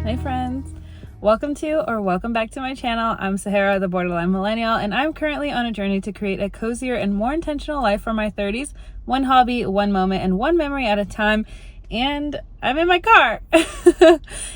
Hey friends, welcome back to my channel. I'm Sahara, the borderline millennial, and I'm currently on a journey to create a cozier and more intentional life for my 30s, one hobby, one moment, and one memory at a time. And I'm in my car.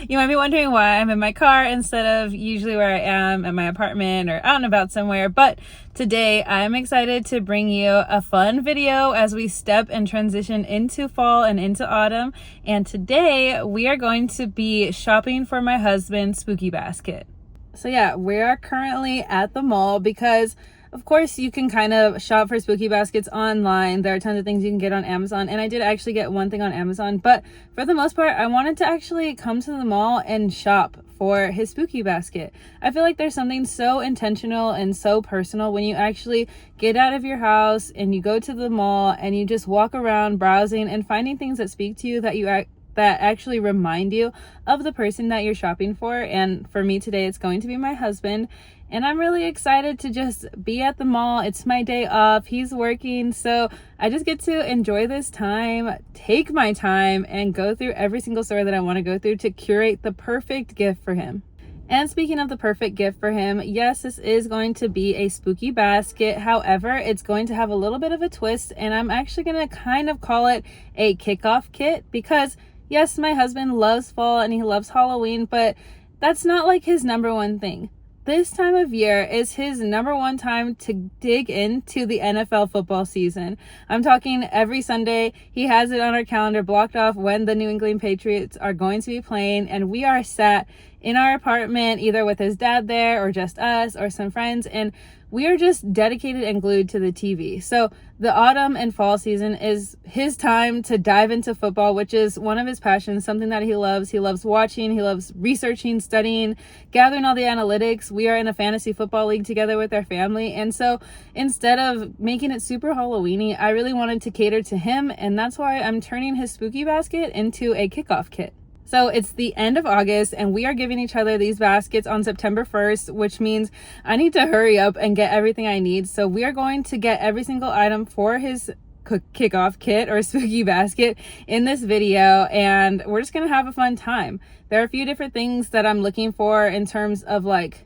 You might be wondering why I'm in my car instead of usually where I am at my apartment or out and about somewhere. But today I'm excited to bring you a fun video as we step and transition into fall and into autumn. And today we are going to be shopping for my husband's spooky basket. So yeah, we are currently at the mall because of course, you can kind of shop for spooky baskets online. There are tons of things you can get on Amazon, and I did actually get one thing on Amazon, but for the most part, I wanted to actually come to the mall and shop for his spooky basket. I feel like there's something so intentional and so personal when you actually get out of your house and you go to the mall and you just walk around browsing and finding things that speak to you that actually remind you of the person that you're shopping for. And for me today, it's going to be my husband. And I'm really excited to just be at the mall. It's my day off. He's working. So I just get to enjoy this time, take my time, and go through every single store that I want to go through to curate the perfect gift for him. And speaking of the perfect gift for him, yes, this is going to be a spooky basket. However, it's going to have a little bit of a twist, and I'm actually going to kind of call it a kickoff kit because yes, my husband loves fall and he loves Halloween, but that's not like his number one thing. This time of year is his number one time to dig into the NFL football season. I'm talking every Sunday. He has it on our calendar blocked off when the New England Patriots are going to be playing, and we are sat in our apartment either with his dad there or just us or some friends, and we are just dedicated and glued to the TV. So the autumn and fall season is his time to dive into football, which is one of his passions, something that he loves. He loves watching, he loves researching, studying, gathering all the analytics. We are in a fantasy football league together with our family. And so instead of making it super Halloween-y, I really wanted to cater to him. And that's why I'm turning his spooky basket into a kickoff kit. So it's the end of August and we are giving each other these baskets on September 1st, which means I need to hurry up and get everything I need. So we are going to get every single item for his kickoff kit or spooky basket in this video, and we're just going to have a fun time. There are a few different things that I'm looking for in terms of like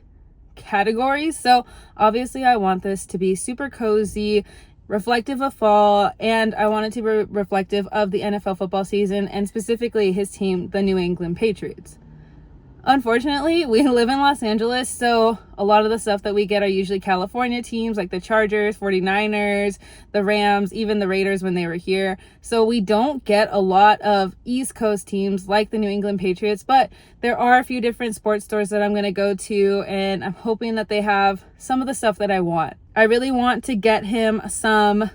categories. So obviously I want this to be super cozy, reflective of fall, and I want it to be reflective of the NFL football season and specifically his team, the New England Patriots. Unfortunately, we live in Los Angeles, so a lot of the stuff that we get are usually California teams like the Chargers, 49ers, the Rams, even the Raiders when they were here. So we don't get a lot of East Coast teams like the New England Patriots, but there are a few different sports stores that I'm going to go to, and I'm hoping that they have some of the stuff that I want. I really want to get him some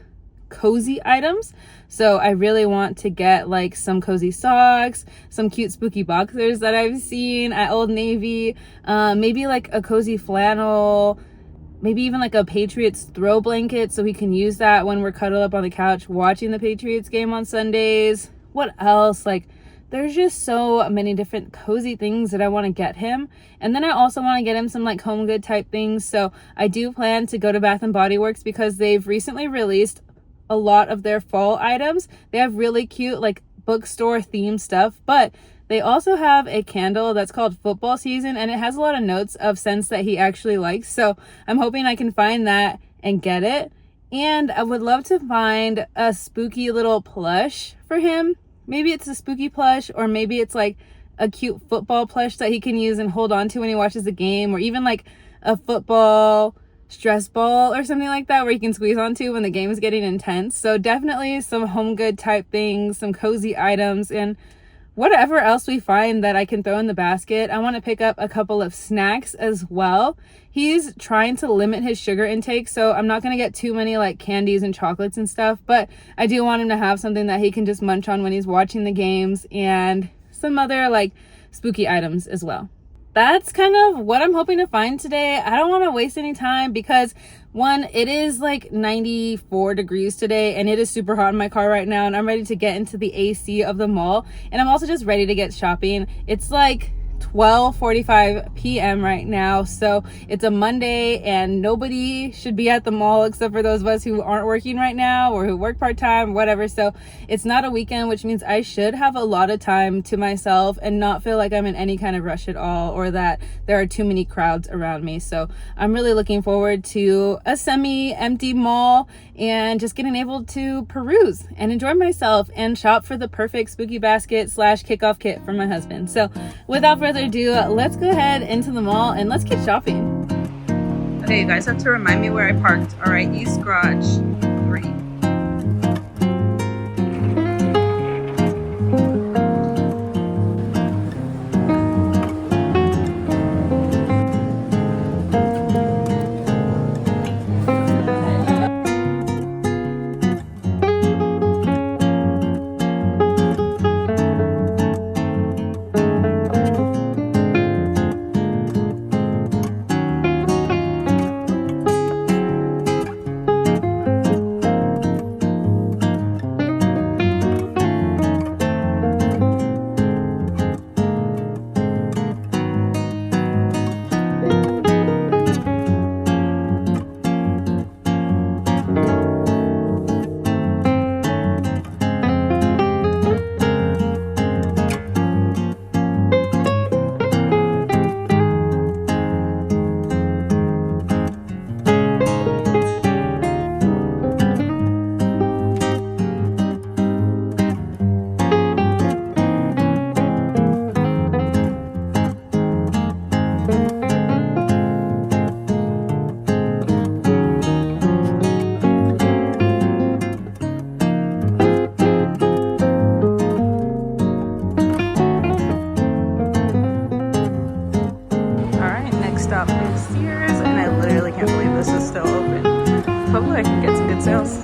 cozy items. So I really want to get like some cozy socks, some cute spooky boxers that I've seen at Old Navy, maybe like a cozy flannel, maybe even like a Patriots throw blanket so he can use that when we're cuddled up on the couch watching the Patriots game on Sundays. What else? Like there's just so many different cozy things that I want to get him. And then I also want to get him some like home good type things. So I do plan to go to Bath and Body Works because they've recently released a lot of their fall items. They have really cute like bookstore themed stuff, but they also have a candle that's called Football Season, and it has a lot of notes of scents that he actually likes. So I'm hoping I can find that and get it. And I would love to find a spooky little plush for him. Maybe it's a spooky plush, or maybe it's like a cute football plush that he can use and hold on to when he watches the game, or even like a football stress ball or something like that where you can squeeze onto when the game is getting intense. So definitely some home good type things, some cozy items, and whatever else we find that I can throw in the basket. I want to pick up a couple of snacks as well. He's trying to limit his sugar intake, so I'm not going to get too many like candies and chocolates and stuff, but I do want him to have something that he can just munch on when he's watching the games, and some other like spooky items as well. That's kind of what I'm hoping to find today. I don't want to waste any time because one, it is like 94 degrees today and it is super hot in my car right now, and I'm ready to get into the AC of the mall, and I'm also just ready to get shopping. It's like 12:45 p.m. right now, so it's a Monday and nobody should be at the mall except for those of us who aren't working right now or who work part-time, whatever. So it's not a weekend, which means I should have a lot of time to myself and not feel like I'm in any kind of rush at all or that there are too many crowds around me. So I'm really looking forward to a semi-empty mall and just getting able to peruse and enjoy myself and shop for the perfect spooky basket / kickoff kit for my husband. So without further ado, let's go ahead into the mall and let's get shopping. Okay, you guys have to remind me where I parked. All right, East Garage 3. Stop is Sears, and I literally can't believe this is still open. Hopefully I can get some good sales.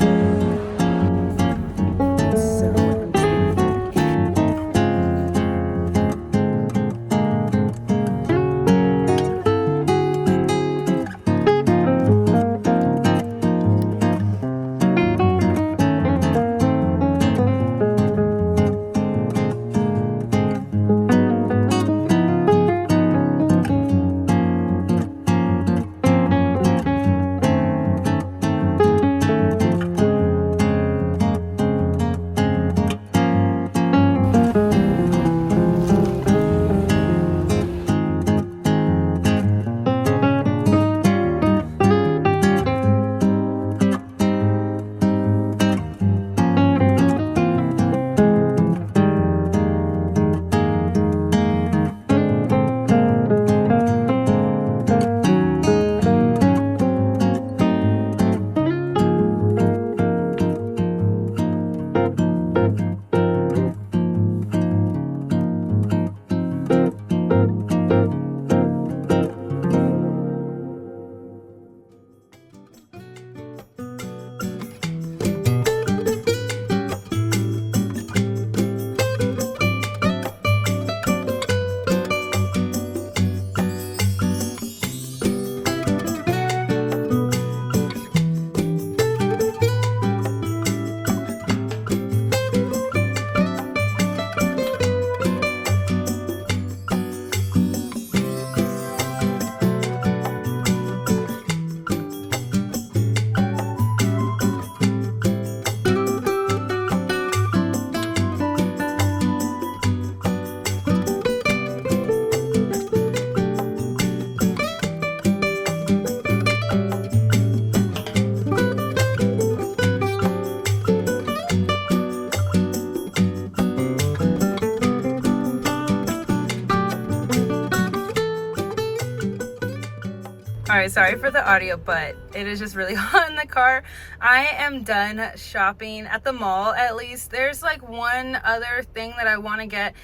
Alright, sorry for the audio, but it is just really hot in the car. I am done shopping at the mall, at least. There's like one other thing that I want to get,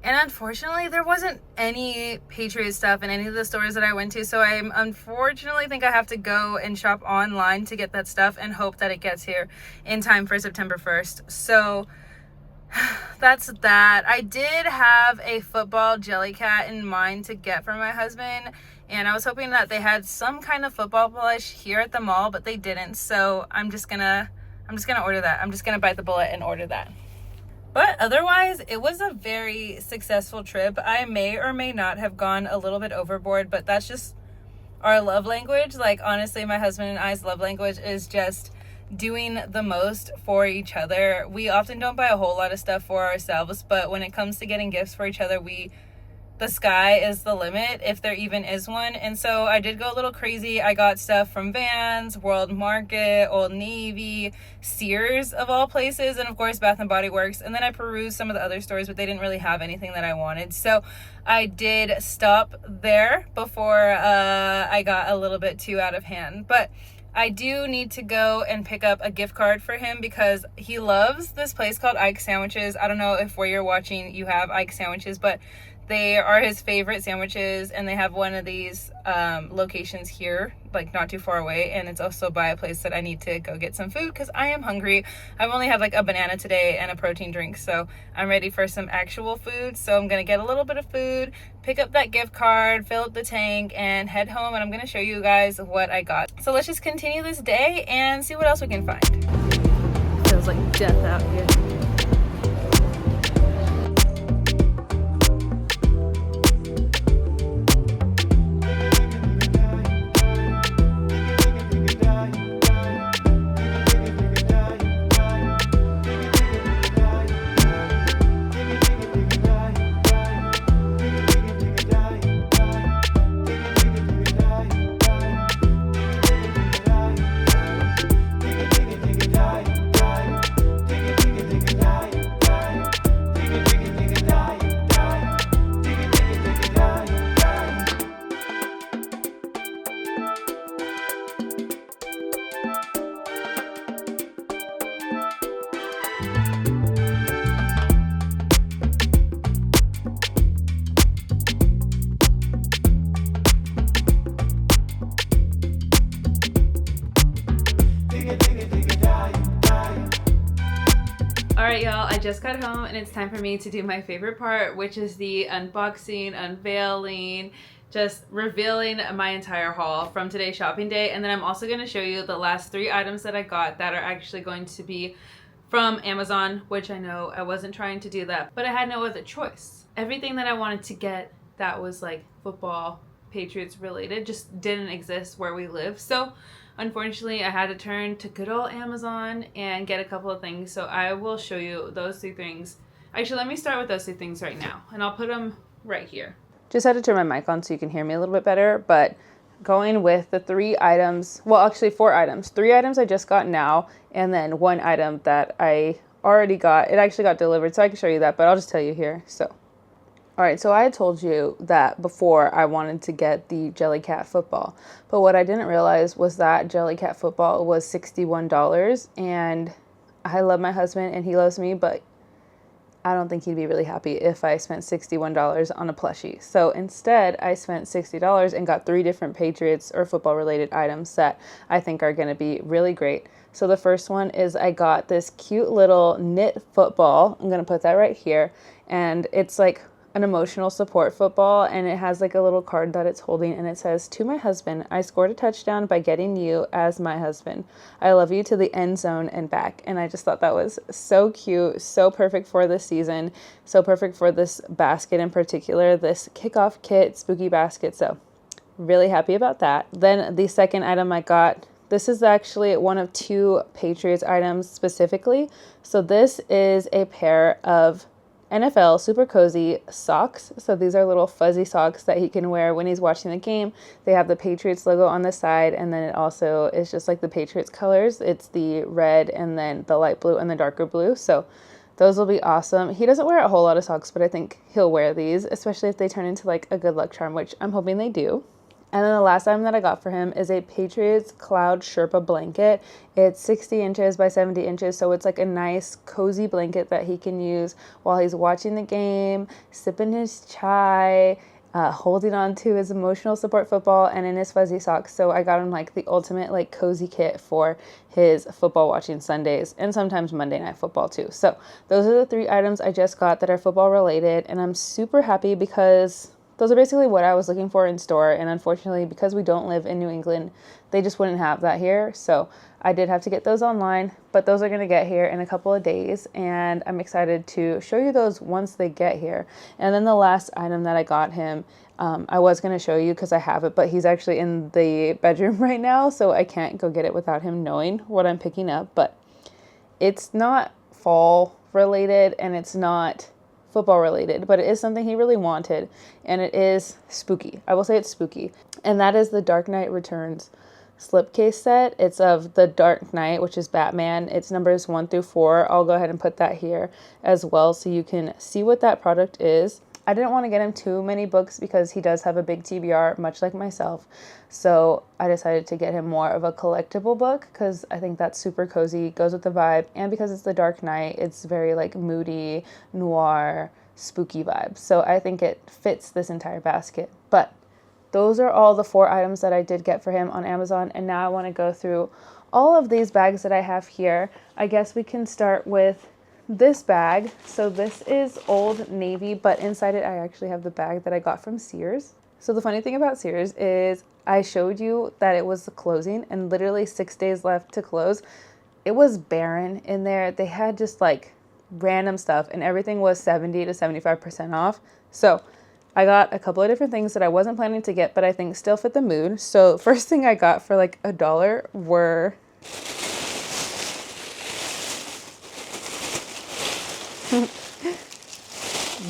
and unfortunately there wasn't any Patriots stuff in any of the stores that I went to, so I unfortunately think I have to go and shop online to get that stuff and hope that it gets here in time for September 1st. So that's that. I did have a football jelly cat in mind to get for my husband, and I was hoping that they had some kind of football plush here at the mall, but they didn't. So I'm just gonna order that. I'm just gonna bite the bullet and order that. But otherwise, it was a very successful trip. I may or may not have gone a little bit overboard, but that's just our love language. Like, honestly, my husband and I's love language is just doing the most for each other. We often don't buy a whole lot of stuff for ourselves, but when it comes to getting gifts for each other, the sky is the limit, if there even is one. And so I did go a little crazy. I got stuff from Vans, World Market, Old Navy, Sears of all places, and of course Bath and Body Works. And then I perused some of the other stores, but they didn't really have anything that I wanted. So I did stop there before I got a little bit too out of hand. But I do need to go and pick up a gift card for him because he loves this place called Ike's Sandwiches. I don't know if where you're watching you have Ike's Sandwiches, but they are his favorite sandwiches, and they have one of these locations here, like not too far away, and it's also by a place that I need to go get some food because I am hungry. I've only had like a banana today and a protein drink, so I'm ready for some actual food. So I'm gonna get a little bit of food, pick up that gift card, fill up the tank, and head home, and I'm gonna show you guys what I got. So let's just continue this day and see what else we can find. Feels like death out here. Alright y'all, I just got home and it's time for me to do my favorite part, which is the unboxing, unveiling, just revealing my entire haul from today's shopping day. And then I'm also going to show you the last 3 items that I got that are actually going to be from Amazon, which I know I wasn't trying to do that, but I had no other choice. Everything that I wanted to get that was like football, Patriots related just didn't exist where we live. So unfortunately, I had to turn to good old Amazon and get a couple of things. So I will show you those 3 things. Actually, let me start with those 3 things right now, and I'll put them right here. Just had to turn my mic on so you can hear me a little bit better, but going with the 3 items, well, actually 4 items. 3 items I just got now, and then 1 item that I already got. It actually got delivered, so I can show you that, but I'll just tell you here. So, all right, so I had told you that before I wanted to get the Jellycat football, but what I didn't realize was that Jellycat football was $61, and I love my husband and he loves me, but I don't think he'd be really happy if I spent $61 on a plushie. So instead, I spent $60 and got 3 different Patriots or football related items that I think are going to be really great. So the first one is I got this cute little knit football. I'm going to put that right here, and it's like an emotional support football, and it has like a little card that it's holding, and it says, "To my husband, I scored a touchdown by getting you as my husband. I love you to the end zone and back." And I just thought that was so cute, so perfect for this season, so perfect for this basket in particular, this Kickoff Kit spooky basket. So really happy about that. Then the second item I got, this is actually one of 2 Patriots items specifically. So this is a pair of NFL Super Cozy socks. So these are little fuzzy socks that he can wear when he's watching the game. They have the Patriots logo on the side, and then it also is just like the Patriots colors. It's the red and then the light blue and the darker blue. So those will be awesome. He doesn't wear a whole lot of socks, but I think he'll wear these, especially if they turn into like a good luck charm, which I'm hoping they do. And then the last item that I got for him is a Patriots Cloud Sherpa blanket. It's 60 inches by 70 inches, so it's like a nice cozy blanket that he can use while he's watching the game, sipping his chai, holding on to his emotional support football, and in his fuzzy socks. So I got him like the ultimate like cozy kit for his football watching Sundays, and sometimes Monday Night Football too. So those are the 3 items I just got that are football related, and I'm super happy because those are basically what I was looking for in store, and unfortunately, because we don't live in New England, they just wouldn't have that here, so I did have to get those online, but those are going to get here in a couple of days, and I'm excited to show you those once they get here. And then the last item that I got him, I was going to show you because I have it, but he's actually in the bedroom right now, so I can't go get it without him knowing what I'm picking up. But it's not fall related and it's not football related, but it is something he really wanted, and it is spooky. I will say it's spooky, and that is the Dark Knight Returns slipcase set. It's of the Dark Knight, which is Batman. It's numbers 1 through 4. I'll go ahead and put that here as well so you can see what that product is. I didn't want to get him too many books because he does have a big TBR, much like myself. So I decided to get him more of a collectible book because I think that's super cozy, goes with the vibe. And because it's the Dark Knight, it's very like moody, noir, spooky vibes. So I think it fits this entire basket. But those are all the 4 items that I did get for him on Amazon. And now I want to go through all of these bags that I have here. I guess we can start with this bag. So this is Old Navy, but inside it I actually have the bag that I got from Sears. So the funny thing about Sears is I showed you that it was closing and literally 6 days left to close. It was barren in there. They had just like random stuff and everything was 70 to 75% off. So I got a couple of different things that I wasn't planning to get, but I think still fit the mood. So first thing I got for like $1 were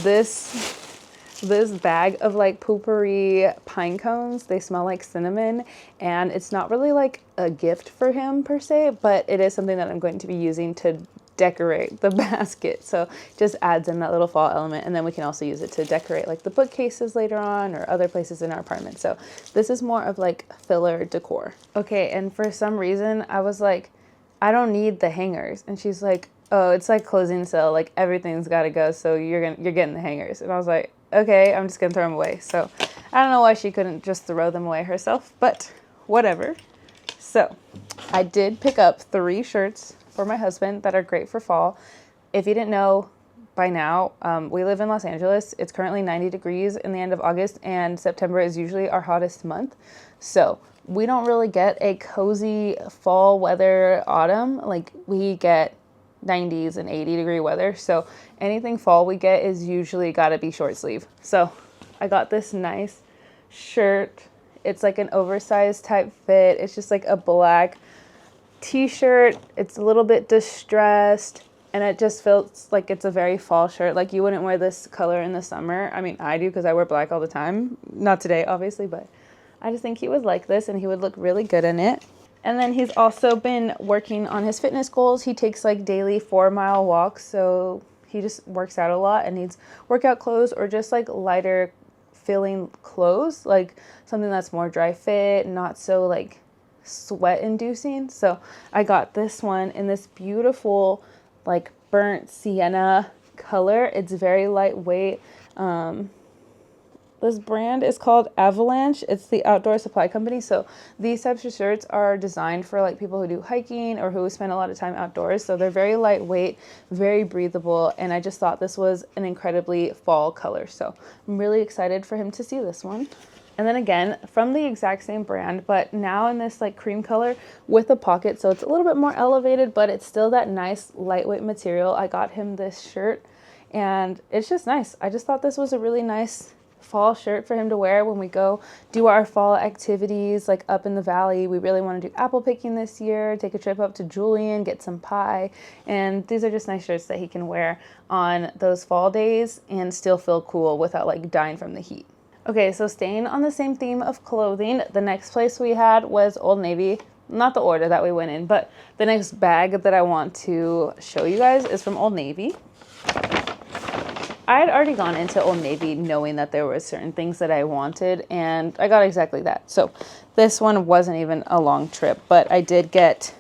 this bag of like poopery pine cones. They smell like cinnamon, and it's not really like a gift for him per se, but it is something that I'm going to be using to decorate the basket. So just adds in that little fall element, and then we can also use it to decorate like the bookcases later on or other places in our apartment. So this is more of like filler decor. Okay, and for some reason I was like, I don't need the hangers, and she's like, oh, it's like closing sale, like everything's got to go, so you're getting the hangers. And I was like, okay, I'm just gonna throw them away. So I don't know why she couldn't just throw them away herself, but whatever. So I did pick up 3 shirts for my husband that are great for fall. If you didn't know by now, we live in Los Angeles. It's currently 90 degrees in the end of August, and September is usually our hottest month. So we don't really get a cozy fall weather autumn. Like we get 90s and 80 degree weather. So anything fall we get is usually got to be short sleeve. So I got this nice shirt. It's like an oversized type fit. It's just like a black t-shirt. It's a little bit distressed, and it just feels like it's a very fall shirt. Like you wouldn't wear this color in the summer. I mean, I do because I wear black all the time. Not today, obviously, but I just think he would like this and he would look really good in it. And then he's also been working on his fitness goals. He takes like daily 4-mile walks. So he just works out a lot and needs workout clothes or just like lighter feeling clothes, like something that's more dry fit, not so like sweat inducing. So I got this one in this beautiful like burnt sienna color. It's very lightweight. This brand is called Avalanche. It's the outdoor supply company. So these types of shirts are designed for like people who do hiking or who spend a lot of time outdoors. So they're very lightweight, very breathable. And I just thought this was an incredibly fall color. So I'm really excited for him to see this one. And then again, from the exact same brand, but now in this like cream color with a pocket. So it's a little bit more elevated, but it's still that nice lightweight material. I got him this shirt and it's just nice. I just thought this was a really nice fall shirt for him to wear when we go do our fall activities like up in the valley. We really want to do apple picking this year, take a trip up to Julian, get some pie, and these are just nice shirts that he can wear on those fall days and still feel cool without like dying from the heat. Okay, so staying on the same theme of clothing, the next place we had was Old Navy. Not the order that we went in, but the next bag that I want to show you guys is from Old Navy. I had already gone into Old Navy knowing that there were certain things that I wanted, and I got exactly that. So this one wasn't even a long trip, but I did get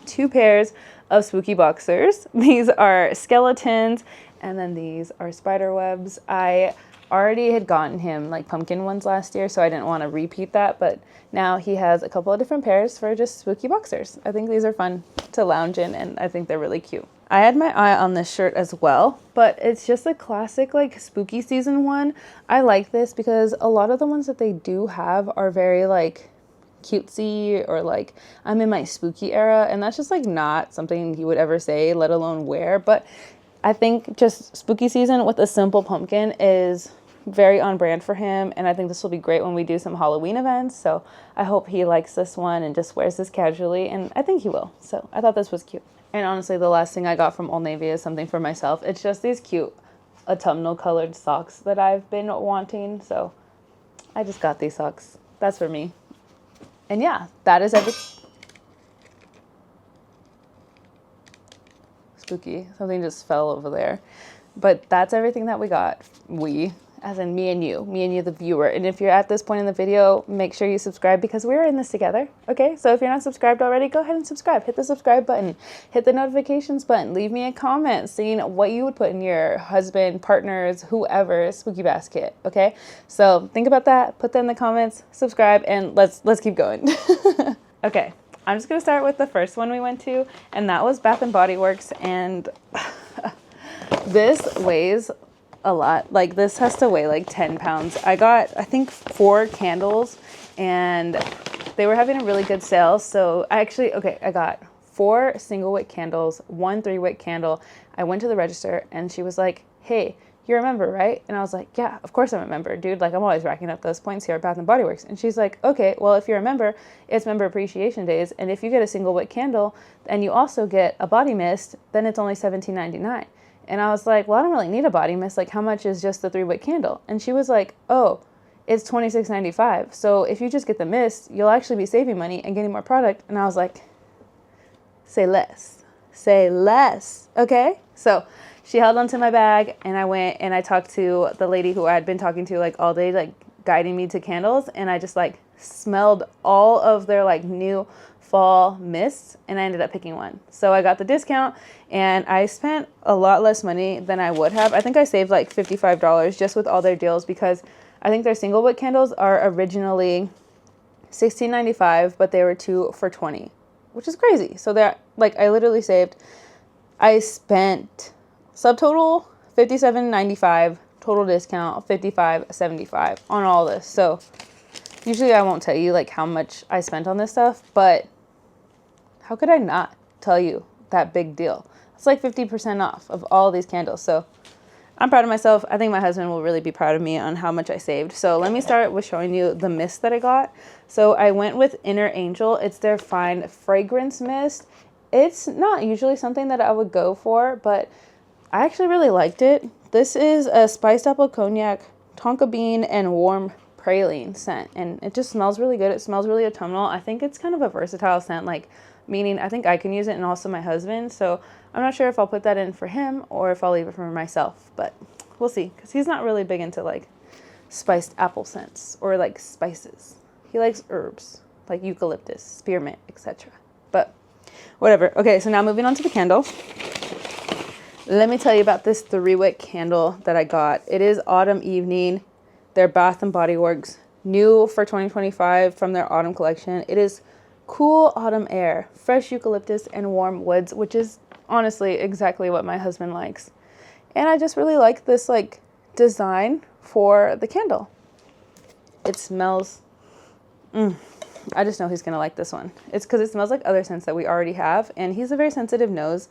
2 pairs of spooky boxers. These are skeletons, and then these are spider webs. I already had gotten him like pumpkin ones last year, so I didn't want to repeat that, but now he has a couple of different pairs for just spooky boxers. I think these are fun to lounge in, and I think they're really cute. I had my eye on this shirt as well, but it's just a classic like spooky season one. I like this because a lot of the ones that they do have are very like cutesy or like I'm in my spooky era, and that's just like not something he would ever say, let alone wear. But I think just spooky season with a simple pumpkin is very on brand for him, and I think this will be great when we do some Halloween events. So I hope he likes this one and just wears this casually, and I think he will. So I thought this was cute. And honestly, the last thing I got from Old Navy is something for myself. It's just these cute autumnal colored socks that I've been wanting. So I just got these socks. That's for me. And yeah, that is everything. Spooky. Something just fell over there. But that's everything that we got. We, as in me and you, the viewer. And if you're at this point in the video, make sure you subscribe because we're in this together. Okay, so if you're not subscribed already, go ahead and subscribe. Hit the subscribe button, hit the notifications button, leave me a comment saying what you would put in your husband, partners, whoever's spooky basket. Okay, so think about that, put that in the comments, subscribe, and let's keep going. Okay, I'm just gonna start with the first one we went to, and that was Bath and Body Works, and this weighs a lot. Like this has to weigh like 10 pounds. I got, I think 4 candles and they were having a really good sale. So I got 4 single wick candles, 1 3-wick candle. I went to the register and she was like, hey, you're a member, right? And I was like, yeah, of course I'm a member, dude. Like I'm always racking up those points here at Bath and Body Works. And she's like, okay, well, if you're a member, it's member appreciation days. And if you get a single wick candle and you also get a body mist, then it's only $17.99. And I was like, well, I don't really need a body mist. Like, how much is just the 3-wick candle? And she was like, oh, it's $26.95. So if you just get the mist, you'll actually be saving money and getting more product. And I was like, say less. Say less. Okay? So she held onto my bag, and I went and I talked to the lady who I had been talking to like all day, like guiding me to candles. And I just like smelled all of their like new fall mists, and I ended up picking one. So I got the discount and I spent a lot less money than I would have. I think I saved like $55 just with all their deals, because I think their single wick candles are originally $16.95, but they were 2 for $20, which is crazy. So that like I spent subtotal $57.95, total discount $55.75 on all this. So usually I won't tell you like how much I spent on this stuff, but how could I not tell you that big deal? It's like 50% off of all these candles. So I'm proud of myself. I think my husband will really be proud of me on how much I saved. So let me start with showing you the mist that I got. So I went with Inner Angel. It's their fine fragrance mist. It's not usually something that I would go for, but I actually really liked it. This is a spiced apple cognac, tonka bean, and warm praline scent, and it just smells really good. It smells really autumnal. I think it's kind of a versatile scent, like meaning I think I can use it and also my husband. So I'm not sure if I'll put that in for him or if I'll leave it for myself, but we'll see, because he's not really big into like spiced apple scents or like spices. He likes herbs like eucalyptus, spearmint, etc. But whatever. Okay, so now moving on to the candle. Let me tell you about this 3-wick candle that I got. It is Autumn Evening. Their Bath and Body Works, new for 2025 from their autumn collection. It is cool autumn air, fresh eucalyptus, and warm woods, which is honestly exactly what my husband likes. And I just really like this like design for the candle. It smells, I just know he's gonna like this one. It's because it smells like other scents that we already have, and he's a very sensitive nose.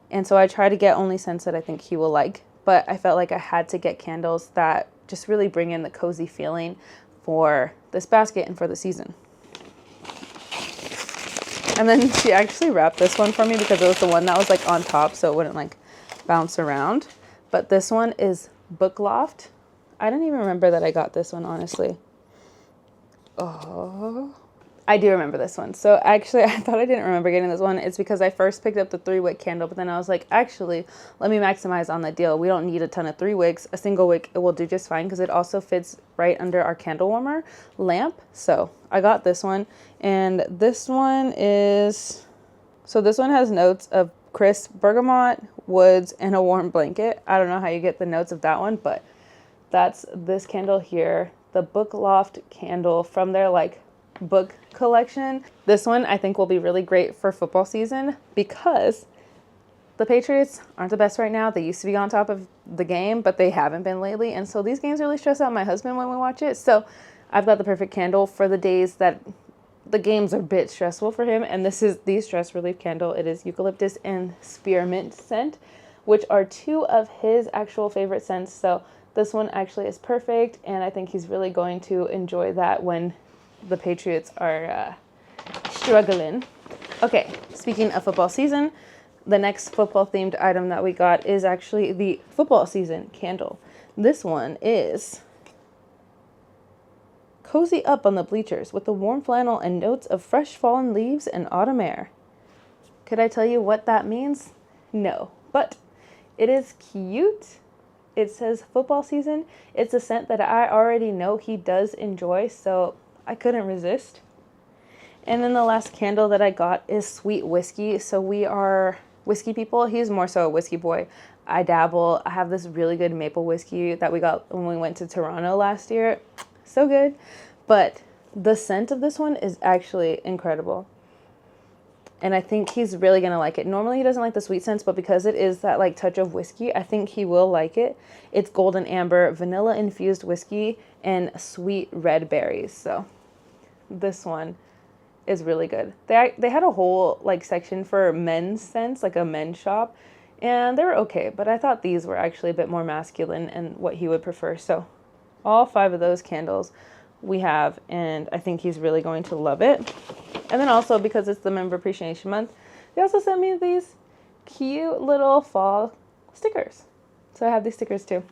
And so I try to get only scents that I think he will like, but I felt like I had to get candles that just really bring in the cozy feeling for this basket and for the season. And then she actually wrapped this one for me because it was the one that was like on top, so it wouldn't like bounce around. But this one is Book Loft. I didn't even remember that I got this one, honestly. Oh, I do remember this one. So actually, I thought I didn't remember getting this one. It's because I first picked up the 3-wick candle, but then I was like, actually, let me maximize on the deal. We don't need a ton of 3 wicks. A single wick, it will do just fine because it also fits right under our candle warmer lamp. So I got this one, and this one is, so this one has notes of crisp bergamot, woods, and a warm blanket. I don't know how you get the notes of that one, but that's this candle here, the Book Loft candle from their like book collection. This one I think will be really great for football season because the Patriots aren't the best right now. They used to be on top of the game, but they haven't been lately. And so these games really stress out my husband when we watch it. So I've got the perfect candle for the days that the games are a bit stressful for him. And this is the stress relief candle. It is eucalyptus and spearmint scent, which are two of his actual favorite scents. So this one actually is perfect. And I think he's really going to enjoy that when the Patriots are struggling. Okay, speaking of football season, the next football themed item that we got is actually the football season candle. This one is cozy up on the bleachers with the warm flannel and notes of fresh fallen leaves and autumn air. Could I tell you what that means? No, but it is cute. It says football season. It's a scent that I already know he does enjoy, so I couldn't resist. And then the last candle that I got is sweet whiskey. So we are whiskey people. He's more so a whiskey boy. I dabble. I have this really good maple whiskey that we got when we went to Toronto last year. So good. But the scent of this one is actually incredible. And I think he's really going to like it. Normally he doesn't like the sweet scents, but because it is that like touch of whiskey, I think he will like it. It's golden amber, vanilla infused whiskey, and sweet red berries. So this one is really good. They had a whole like section for men's scents, like a men's shop, and they were okay, but I thought these were actually a bit more masculine and what he would prefer. So all 5 of those candles we have, and I think he's really going to love it. And then also, because it's the Member Appreciation Month, they also sent me these cute little fall stickers. So I have these stickers too.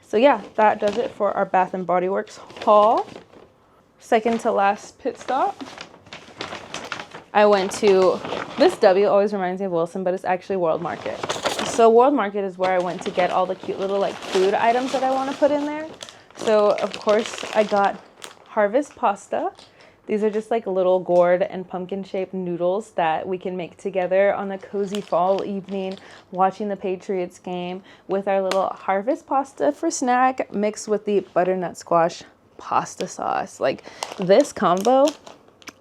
So yeah, that does it for our Bath & Body Works haul. Second to last pit stop, I went to, this W always reminds me of Wilson, but it's actually World Market. So World Market is where I went to get all the cute little like food items that I want to put in there. So of course I got Harvest Pasta. These are just like little gourd and pumpkin shaped noodles that we can make together on a cozy fall evening watching the Patriots game with our little Harvest Pasta for snack mixed with the butternut squash pasta sauce. Like this combo,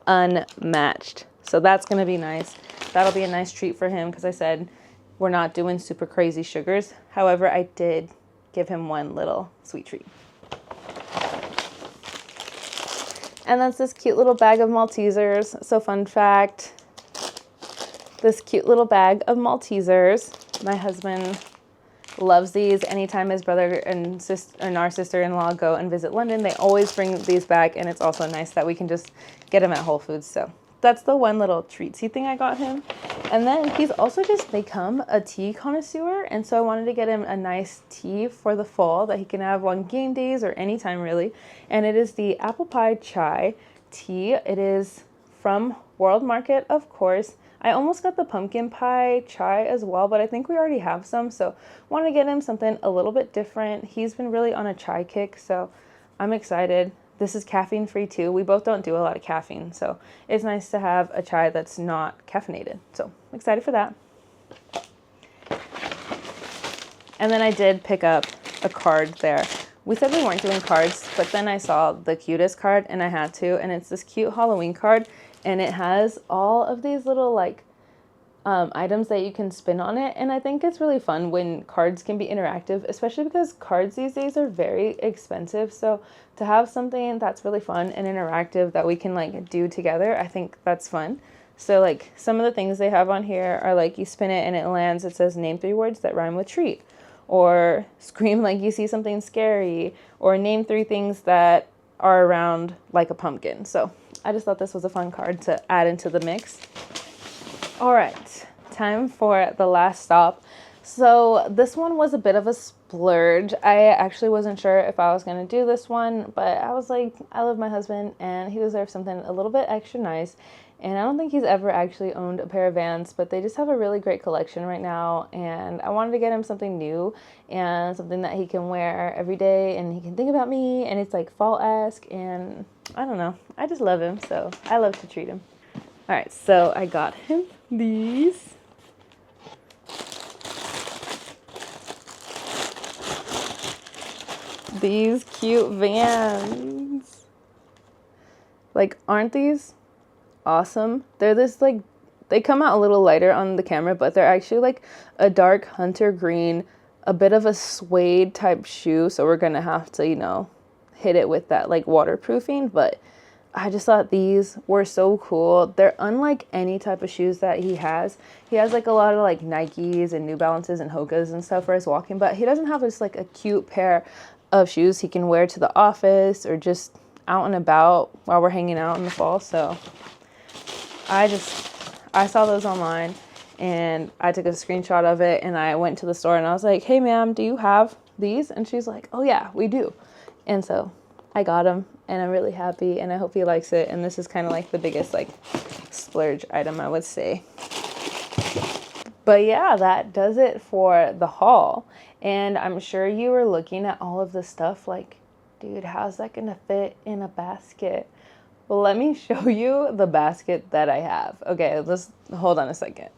unmatched. So that's gonna be nice. That'll be a nice treat for him because I said we're not doing super crazy sugars. However, I did give him one little sweet treat. And that's this cute little bag of Maltesers. So fun fact, this cute little bag of Maltesers, my husband loves these. Anytime his brother and our sister-in-law go and visit London, they always bring these back, and it's also nice that we can just get them at Whole Foods. So that's the one little treatsy thing I got him. And then he's also just become a tea connoisseur, and so I wanted to get him a nice tea for the fall that he can have on game days or anytime really. And it is the apple pie chai tea. It is from World Market, of course. I almost got the pumpkin pie chai as well, but I think we already have some, so want to get him something a little bit different. He's been really on a chai kick, so I'm excited. This is caffeine free too. We both don't do a lot of caffeine, so it's nice to have a chai that's not caffeinated. So I'm excited for that. And then I did pick up a card there. We said we weren't doing cards, but then I saw the cutest card and I had to, and it's this cute Halloween card. And it has all of these little like items that you can spin on it. And I think it's really fun when cards can be interactive, especially because cards these days are very expensive. So to have something that's really fun and interactive that we can like do together, I think that's fun. So like some of the things they have on here are like you spin it and it lands. It says name 3 words that rhyme with treat, or scream like you see something scary, or name 3 things that are around like a pumpkin. So I just thought this was a fun card to add into the mix. All right, time for the last stop. So this one was a bit of a splurge. I actually wasn't sure if I was going to do this one, but I was like, I love my husband and he deserves something a little bit extra nice. And I don't think he's ever actually owned a pair of Vans, but they just have a really great collection right now. And I wanted to get him something new and something that he can wear every day and he can think about me. And it's like fall-esque, and I don't know. I just love him, so I love to treat him. All right, so I got him these. These cute Vans. Like, aren't these awesome? They're this like They come out a little lighter on the camera, but they're actually like a dark hunter green, a bit of a suede type shoe. So we're going to have to, you know, hit it with that like waterproofing. But I just thought these were so cool. They're unlike any type of shoes that he has. He has like a lot of like Nikes and New Balances and Hokas and stuff for his walking, but he doesn't have just like a cute pair of shoes he can wear to the office or just out and about while we're hanging out in the fall. So I saw those online and I took a screenshot of it and I went to the store and I was like, hey ma'am, do you have these? And she's like, oh yeah, we do. And so I got them and I'm really happy and I hope he likes it. And this is kind of like the biggest like splurge item, I would say. But yeah, that does it for the haul. And I'm sure you were looking at all of this stuff like, dude, how's that gonna fit in a basket? Well, let me show you the basket that I have. Okay, let's hold on a second.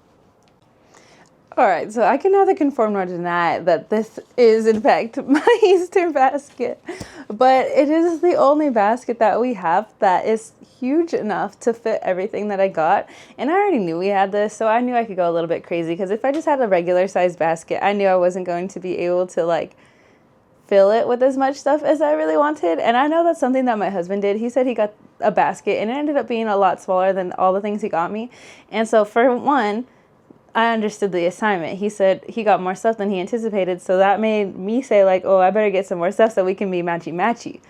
All right, so I can neither confirm nor deny that this is in fact my Easter basket, but it is the only basket that we have that is huge enough to fit everything that I got. And I already knew we had this, so I knew I could go a little bit crazy, because if I just had a regular sized basket, I knew I wasn't going to be able to like fill it with as much stuff as I really wanted. And I know that's something that my husband did. He said he got a basket and it ended up being a lot smaller than all the things he got me. And so for one, I understood the assignment. He said he got more stuff than he anticipated. So that made me say like, oh, I better get some more stuff so we can be matchy-matchy.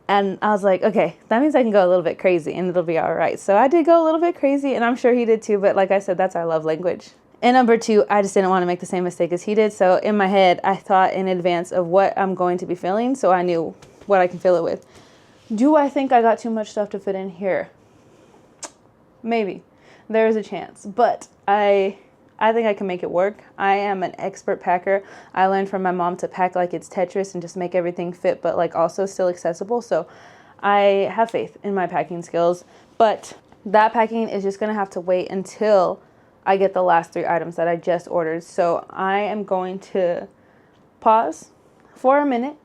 And I was like, okay, that means I can go a little bit crazy and it'll be all right. So I did go a little bit crazy and I'm sure he did too. But like I said, that's our love language. And number two, I just didn't want to make the same mistake as he did. So in my head, I thought in advance of what I'm going to be filling. So I knew what I can fill it with. Do I think I got too much stuff to fit in here? Maybe. There is a chance. But I think I can make it work. I am an expert packer. I learned from my mom to pack like it's Tetris and just make everything fit, but like also still accessible. So I have faith in my packing skills, but that packing is just going to have to wait until I get the last 3 items that I just ordered. So I am going to pause for a minute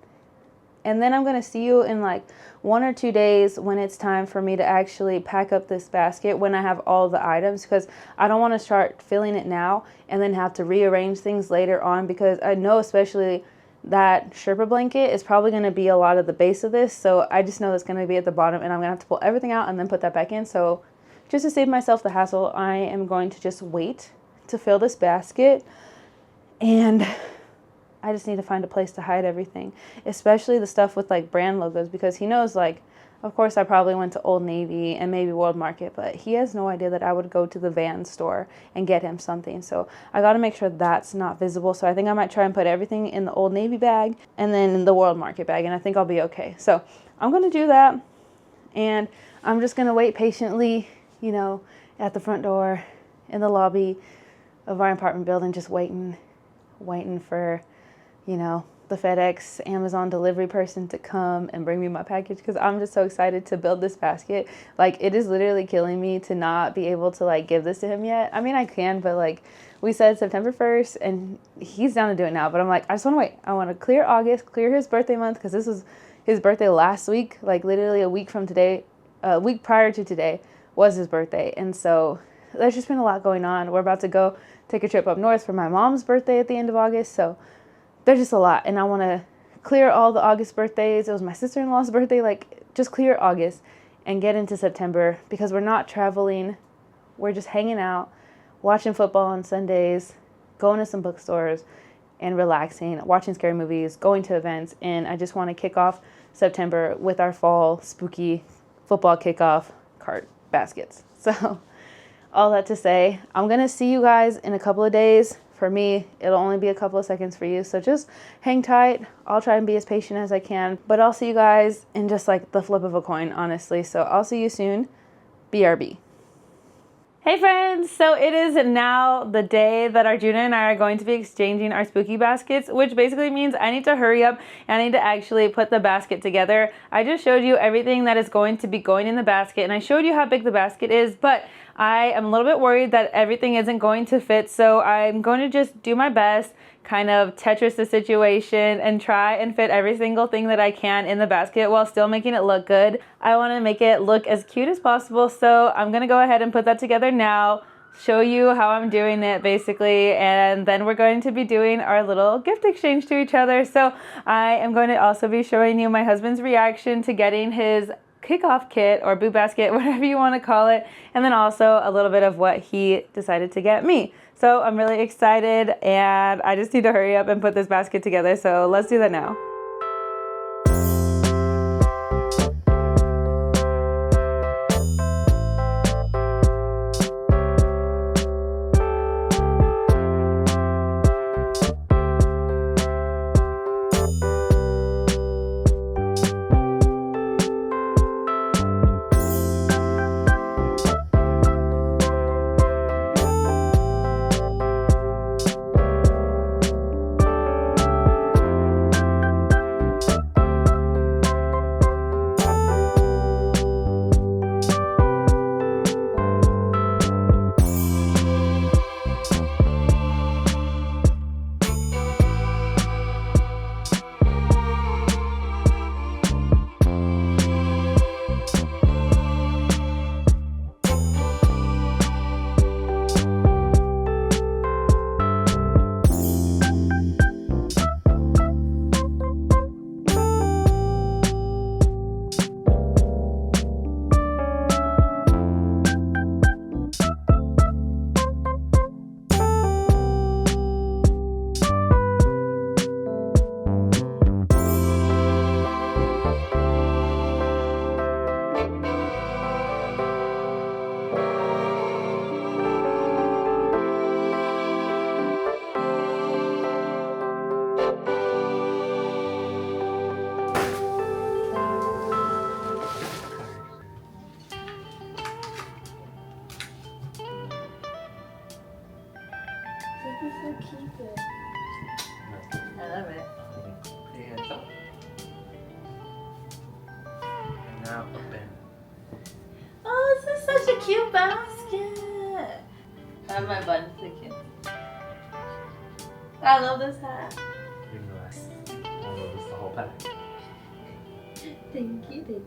and then I'm going to see you in like 1 or 2 days when it's time for me to actually pack up this basket when I have all the items, because I don't want to start filling it now and then have to rearrange things later on, because I know especially that Sherpa blanket is probably going to be a lot of the base of this. So I just know it's going to be at the bottom and I'm going to have to pull everything out and then put that back in. So just to save myself the hassle, I am going to just wait to fill this basket, and I just need to find a place to hide everything, especially the stuff with like brand logos, because he knows like, of course I probably went to Old Navy and maybe World Market, but he has no idea that I would go to the Vans store and get him something. So I got to make sure that's not visible. So I think I might try and put everything in the Old Navy bag and then in the World Market bag, and I think I'll be okay. So I'm going to do that, and I'm just going to wait patiently, you know, at the front door in the lobby of our apartment building, just waiting for, you know, the FedEx, Amazon delivery person to come and bring me my package, because I'm just so excited to build this basket. Like, it is literally killing me to not be able to like give this to him yet. I mean, I can, but like we said September 1st and he's down to do it now, but I'm like, I just want to wait. I want to clear August, clear his birthday month, because this was his birthday last week, like literally a week from today, a week prior to today was his birthday. And so there's just been a lot going on. We're about to go take a trip up north for my mom's birthday at the end of August. So there's just a lot, and I want to clear all the August birthdays. It was my sister-in-law's birthday. Like, just clear August and get into September, because we're not traveling. We're just hanging out, watching football on Sundays, going to some bookstores and relaxing, watching scary movies, going to events. And I just want to kick off September with our fall spooky football kickoff cart baskets. So all that to say, I'm going to see you guys in a couple of days. For me, it'll only be a couple of seconds for you. So just hang tight. I'll try and be as patient as I can. But I'll see you guys in just like the flip of a coin, honestly. So I'll see you soon. BRB. Hey friends, so it is now the day that Arjuna and I are going to be exchanging our spooky baskets, which basically means I need to hurry up and I need to actually put the basket together. I just showed you everything that is going to be going in the basket, and I showed you how big the basket is, but I am a little bit worried that everything isn't going to fit, so I'm going to just do my best, kind of Tetris the situation and try and fit every single thing that I can in the basket while still making it look good. I want to make it look as cute as possible, so I'm going to go ahead and put that together now show you how I'm doing it basically, and then we're going to be doing our little gift exchange to each other. So I am going to also be showing you my husband's reaction to getting his kickoff kit or boot basket, whatever you want to call it, and then also a little bit of what he decided to get me. So I'm really excited, and I just need to hurry up and put this basket together, so let's do that now. I love it. Put your hands up. And now open. Oh, this is such a cute basket. I have my buttons to cute. I love this hat. You can relax. I'll notice the whole pack. Thank you.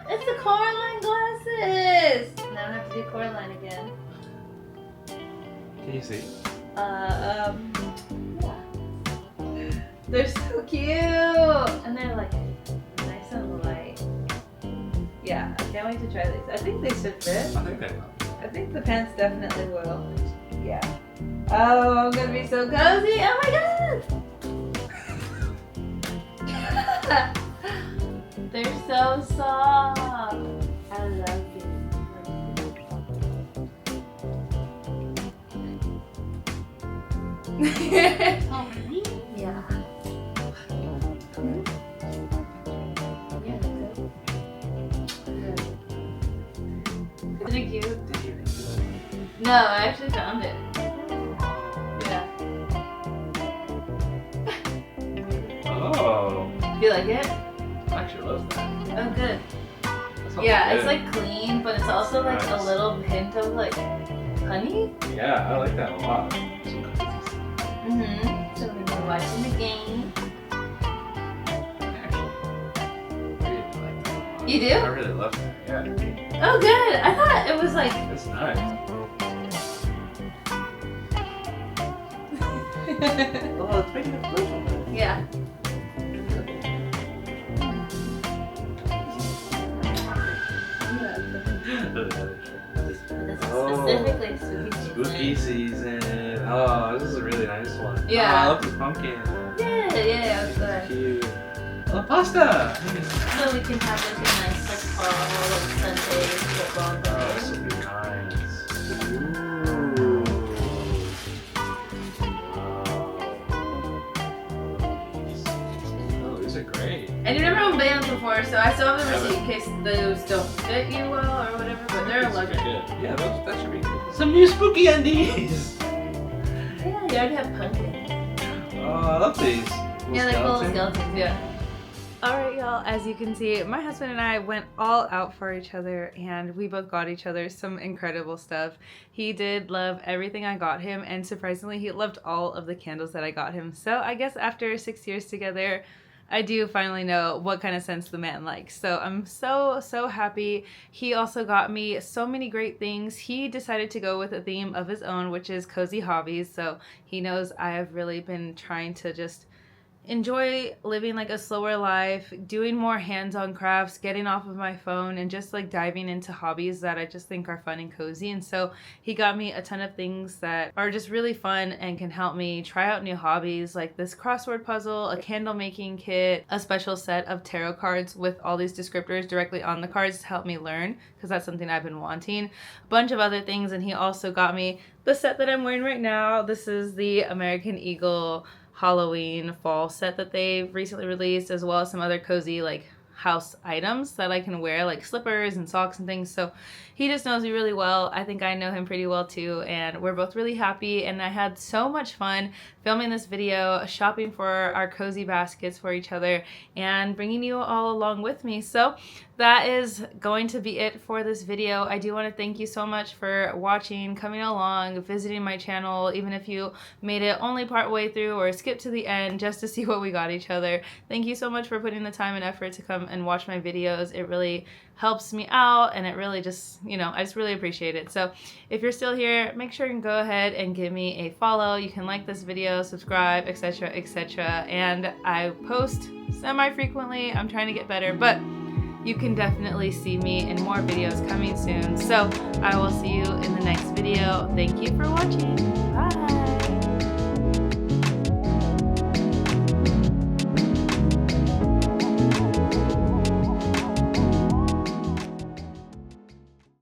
It's the Coraline glasses. Now I have to do Coraline again. Can you see? Yeah. They're so cute, and they're like nice and light. Yeah, I can't wait to try these. I think they should fit. I think they will. I think the pants definitely will. Yeah. Oh, I'm gonna be so cozy. Oh my god. They're so soft. I love these. Oh, really? Yeah. Isn't it cute? Did you make it? No, I actually found it. Yeah. Oh. Do you like it? I actually love that. Oh, good. That sounds Yeah, good. it's like clean, but it's also like a Nice. little hint of like honey. Yeah, I like that a lot. Some cookies. Mm-hmm. So we're gonna be watching the game. Actually, I really like that a lot. You do? I really love that. Yeah. Oh, good. I thought it was like. It's nice. Oh, it's making a blue. Yeah. This is specifically spooky season. Spooky season. Oh, this is a really nice one. Yeah. Oh, I love the pumpkin. Yeah, It's good. cute. Oh, pasta. So we can have like a nice like fall like Sunday football Oh, this game. will be nice. Oh, these are great. And you've never owned bands before, so I still have the receipt in case those don't fit you well or whatever, but they're These are lucky. good. Yeah, that should be good. Some new spooky undies. Yeah, you already have pumpkins. Oh, I love these. Yeah, like little skeleton. skeletons, yeah. Alright y'all, as you can see, my husband and I went all out for each other and we both got each other some incredible stuff. He did love everything I got him, and surprisingly he loved all of the candles that I got him. So I guess after 6 years together, I do finally know what kind of scents the man likes. So I'm so happy. He also got me so many great things. He decided to go with a theme of his own, which is cozy hobbies. So he knows I have really been trying to just enjoy living like a slower life, doing more hands-on crafts, getting off of my phone, and just like diving into hobbies that I just think are fun and cozy. And so he got me a ton of things that are just really fun and can help me try out new hobbies, like this crossword puzzle, a candle making kit, a special set of tarot cards with all these descriptors directly on the cards to help me learn, because that's something I've been wanting, a bunch of other things. And he also got me the set that I'm wearing right now. This is the American Eagle Halloween fall set that they've recently released, as well as some other cozy like house items that I can wear, like slippers and socks and things. So he just knows me really well. I think I know him pretty well too, and we're both really happy. And I had so much fun filming this video, shopping for our cozy baskets for each other, and bringing you all along with me. So that is going to be it for this video. I do want to thank you so much for watching, coming along, visiting my channel, even if you made it only part way through or skipped to the end just to see what we got each other. Thank you so much for putting the time and effort to come and watch my videos. It really helps me out, and it really just, you know, I just really appreciate it. So if you're still here, make sure you can go ahead and give me a follow. You can like this video, subscribe, etc, etc. And I post semi-frequently. I'm trying to get better, but you can definitely see me in more videos coming soon. So I will see you in the next video. Thank you for watching.